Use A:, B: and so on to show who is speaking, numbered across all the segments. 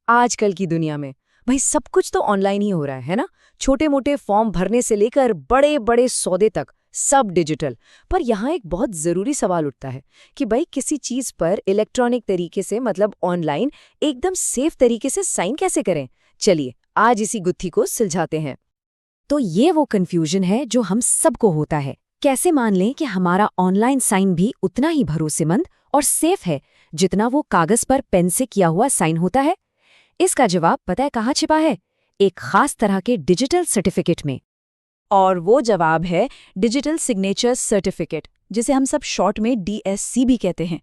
A: आजकल की दुनिया में भाई सब कुछ तो ऑनलाइन ही हो रहा है ना। छोटे मोटे फॉर्म भरने से लेकर बड़े बड़े सौदे तक सब डिजिटल। पर यहाँ एक बहुत ज़रूरी सवाल उठता है कि भाई किसी चीज़ पर इलेक्ट्रॉनिक तरीके से मतलब ऑनलाइन एकदम सेफ तरीके से साइन कैसे करें। चलिए आज इसी गुत्थी को सुलझाते हैं। तो ये वो कन्फ्यूजन है जो हम सबको होता है। कैसे मान लें कि हमारा ऑनलाइन साइन भी उतना ही भरोसेमंद और सेफ है जितना वो कागज पर पेन से किया हुआ साइन होता है। इसका जवाब पता है कहाँ छिपा है? एक खास तरह के डिजिटल सर्टिफिकेट में। और वो जवाब है डिजिटल सिग्नेचर सर्टिफिकेट, जिसे हम सब शॉर्ट में DSC भी कहते हैं।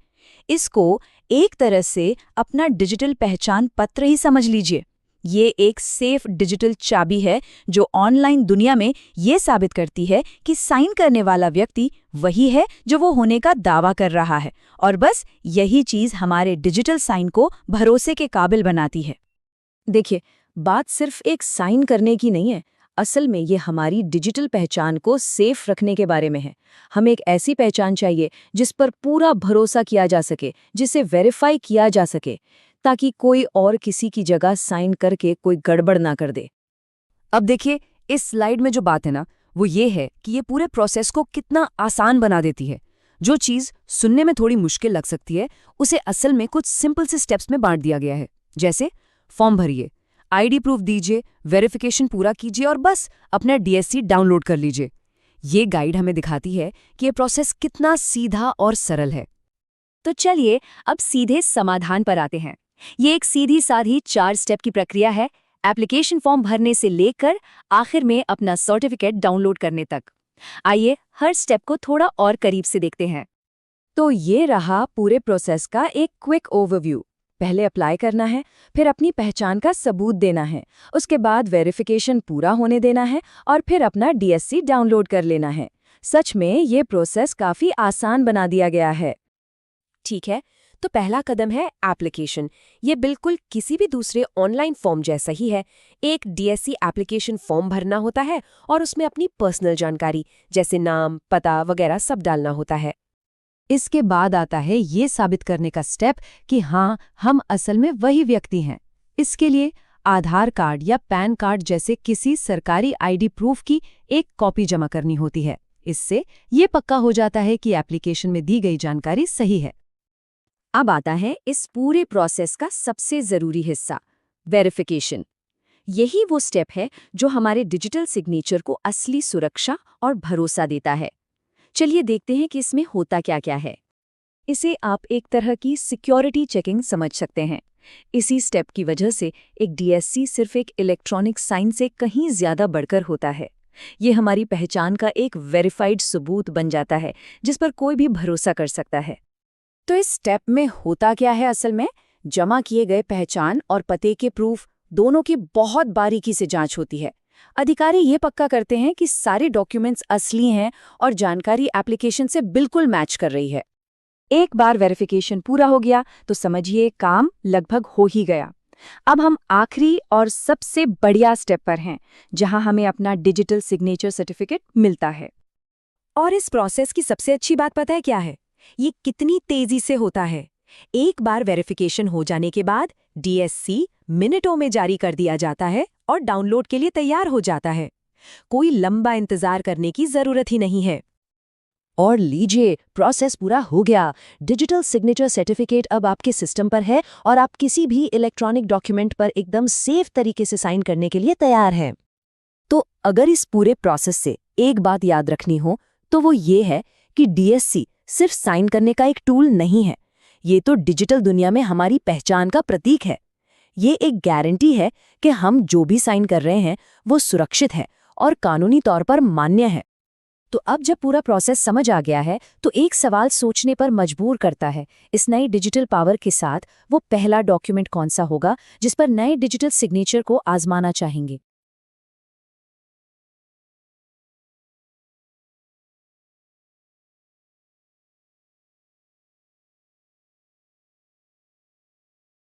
A: इसको एक तरह से अपना डिजिटल पहचान पत्र ही समझ लीजिए। ये एक सेफ डिजिटल चाबी है जो ऑनलाइन दुनिया में ये साबित करती है कि साइन करने वाला व्यक्ति वही है जो वो होने का दावा कर रहा है, और बस यही चीज़ हमारे डिजिटल साइन को भरोसे के काबिल बनाती है। देखिए, बात सिर्फ एक साइन करने की नहीं है। असल में ये हमारी डिजिटल पहचान को सेफ रखने के बारे में है। हमें एक ऐसी पहचान चाहिए जिस पर पूरा भरोसा किया जा सके, जिसे वेरीफाई किया जा सके, ताकि कोई और किसी की जगह साइन करके कोई गड़बड़ ना कर दे। अब देखिए, इस स्लाइड में जो बात है ना, वो ये है कि ये पूरे प्रोसेस को कितना आसान बना देती है। जो चीज़ सुनने में थोड़ी मुश्किल लग सकती है, उसे असल में कुछ सिंपल से स्टेप्स में बांट दिया गया है। जैसे फॉर्म भरिए, ID प्रूफ दीजिए, वेरिफिकेशन पूरा कीजिए और बस अपना DSC डाउनलोड कर लीजिए। ये गाइड हमें दिखाती है कि ये प्रोसेस कितना सीधा और सरल है। तो चलिए अब सीधे समाधान पर आते हैं। ये एक सीधी साधी 4 स्टेप की प्रक्रिया है, एप्लीकेशन फॉर्म भरने से लेकर आखिर में अपना सर्टिफिकेट डाउनलोड करने तक। आइए हर स्टेप को थोड़ा और करीब से देखते हैं। तो ये रहा पूरे प्रोसेस का एक क्विक ओवरव्यू। पहले अप्लाई करना है, फिर अपनी पहचान का सबूत देना है, उसके बाद वेरिफिकेशन पूरा होने देना है और फिर अपना DSC डाउनलोड कर लेना है। सच में ये प्रोसेस काफ़ी आसान बना दिया गया है। ठीक है, तो पहला कदम है एप्लीकेशन। ये बिल्कुल किसी भी दूसरे ऑनलाइन फॉर्म जैसा ही है। एक DSC एप्लीकेशन फॉर्म भरना होता है और उसमें अपनी पर्सनल जानकारी जैसे नाम, पता वगैरह सब डालना होता है। इसके बाद आता है ये साबित करने का स्टेप कि हाँ, हम असल में वही व्यक्ति हैं। इसके लिए आधार कार्ड या पैन कार्ड जैसे किसी सरकारी ID प्रूफ की एक कॉपी जमा करनी होती है। इससे ये पक्का हो जाता है कि एप्लीकेशन में दी गई जानकारी सही है। अब आता है इस पूरे प्रोसेस का सबसे ज़रूरी हिस्सा, वेरिफिकेशन। यही वो स्टेप है जो हमारे डिजिटल सिग्नेचर को असली सुरक्षा और भरोसा देता है। चलिए देखते हैं कि इसमें होता क्या क्या है। इसे आप एक तरह की सिक्योरिटी चेकिंग समझ सकते हैं। इसी स्टेप की वजह से एक DSC सिर्फ एक इलेक्ट्रॉनिक साइन से कहीं ज़्यादा बढ़कर होता है। ये हमारी पहचान का एक वेरीफाइड सबूत बन जाता है जिस पर कोई भी भरोसा कर सकता है। तो इस स्टेप में होता क्या है? असल में जमा किए गए पहचान और पते के प्रूफ दोनों की बहुत बारीकी से जांच होती है। अधिकारी ये पक्का करते हैं कि सारे डॉक्यूमेंट्स असली हैं और जानकारी एप्लीकेशन से बिल्कुल मैच कर रही है। एक बार वेरिफिकेशन पूरा हो गया तो समझिए काम लगभग हो ही गया। अब हम आखिरी और सबसे बढ़िया स्टेप पर हैं, जहां हमें अपना डिजिटल सिग्नेचर सर्टिफिकेट मिलता है। और इस प्रोसेस की सबसे अच्छी बात पता है क्या है? ये कितनी तेजी से होता है। एक बार वेरिफिकेशन हो जाने के बाद DSC मिनटों में जारी कर दिया जाता है और डाउनलोड के लिए तैयार हो जाता है। कोई लंबा इंतजार करने की जरूरत ही नहीं है। और लीजिए, प्रोसेस पूरा हो गया। डिजिटल सिग्नेचर सर्टिफिकेट अब आपके सिस्टम पर है और आप किसी भी इलेक्ट्रॉनिक डॉक्यूमेंट पर एकदम सेफ तरीके से साइन करने के लिए तैयार हैं। तो अगर इस पूरे प्रोसेस से एक बात याद रखनी हो तो वो ये है कि DSC सिर्फ साइन करने का एक टूल नहीं है। ये तो डिजिटल दुनिया में हमारी पहचान का प्रतीक है। ये एक गारंटी है कि हम जो भी साइन कर रहे हैं वो सुरक्षित है और कानूनी तौर पर मान्य है। तो अब जब पूरा प्रोसेस समझ आ गया है तो एक सवाल सोचने पर मजबूर करता है। इस नई डिजिटल पावर के साथ वो पहला डॉक्यूमेंट कौन सा होगा जिस पर नए डिजिटल सिग्नेचर को आजमाना चाहेंगे?